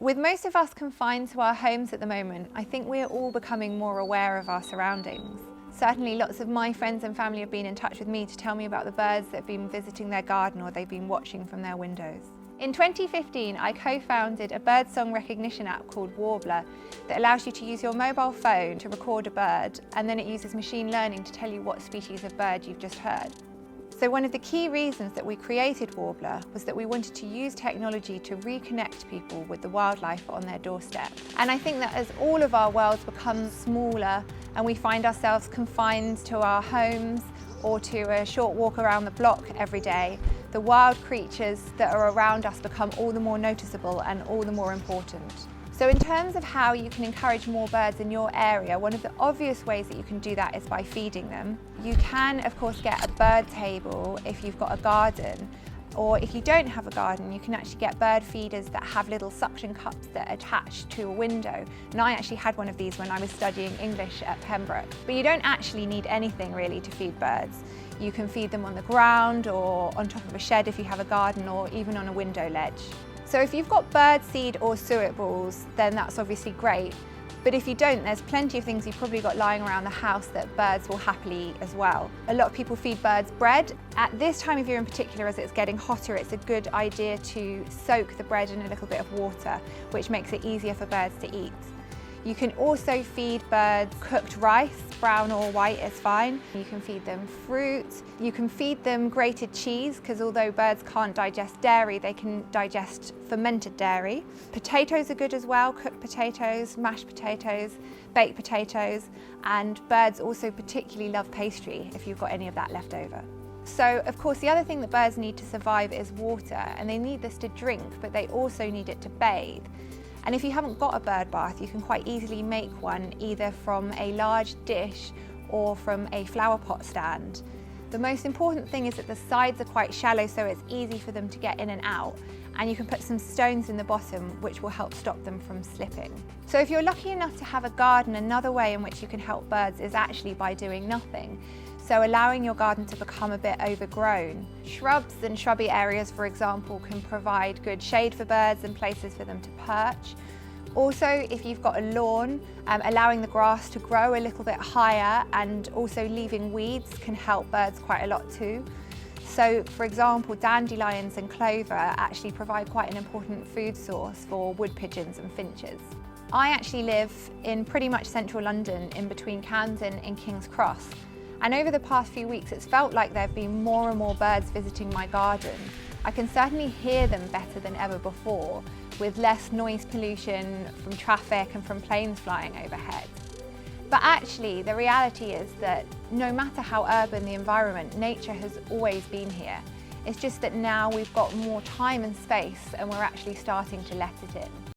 With most of us confined to our homes at the moment, I think we're all becoming more aware of our surroundings. Certainly lots of my friends and family have been in touch with me to tell me about the birds that have been visiting their garden or they've been watching from their windows. In 2015, I co-founded a birdsong recognition app called Warblr that allows you to use your mobile phone to record a bird, and then it uses machine learning to tell you what species of bird you've just heard. So one of the key reasons that we created Warblr was that we wanted to use technology to reconnect people with the wildlife on their doorstep. And I think that as all of our worlds become smaller and we find ourselves confined to our homes or to a short walk around the block every day, the wild creatures that are around us become all the more noticeable and all the more important. So in terms of how you can encourage more birds in your area, one of the obvious ways that you can do that is by feeding them. You can, of course, get a bird table if you've got a garden, or if you don't have a garden, you can actually get bird feeders that have little suction cups that attach to a window. And I actually had one of these when I was studying English at Pembroke. But you don't actually need anything really to feed birds. You can feed them on the ground or on top of a shed if you have a garden, or even on a window ledge. So if you've got bird seed or suet balls, then that's obviously great. But if you don't, there's plenty of things you've probably got lying around the house that birds will happily eat as well. A lot of people feed birds bread. At this time of year in particular, as it's getting hotter, it's a good idea to soak the bread in a little bit of water, which makes it easier for birds to eat. You can also feed birds cooked rice, brown or white is fine. You can feed them fruit. You can feed them grated cheese, because although birds can't digest dairy, they can digest fermented dairy. Potatoes are good as well, cooked potatoes, mashed potatoes, baked potatoes, and birds also particularly love pastry if you've got any of that left over. So, of course, the other thing that birds need to survive is water, and they need this to drink, but they also need it to bathe. And if you haven't got a bird bath, you can quite easily make one either from a large dish or from a flower pot stand. The most important thing is that the sides are quite shallow, so it's easy for them to get in and out. And you can put some stones in the bottom, which will help stop them from slipping. So if you're lucky enough to have a garden, another way in which you can help birds is actually by doing nothing. So allowing your garden to become a bit overgrown. Shrubs and shrubby areas, for example, can provide good shade for birds and places for them to perch. Also, if you've got a lawn, allowing the grass to grow a little bit higher and also leaving weeds can help birds quite a lot too. So, for example, dandelions and clover actually provide quite an important food source for wood pigeons and finches. I actually live in pretty much central London, in between Camden and King's Cross. And over the past few weeks, it's felt like there have been more and more birds visiting my garden. I can certainly hear them better than ever before, with less noise pollution from traffic and from planes flying overhead. But actually, the reality is that no matter how urban the environment, nature has always been here. It's just that now we've got more time and space, and we're actually starting to let it in.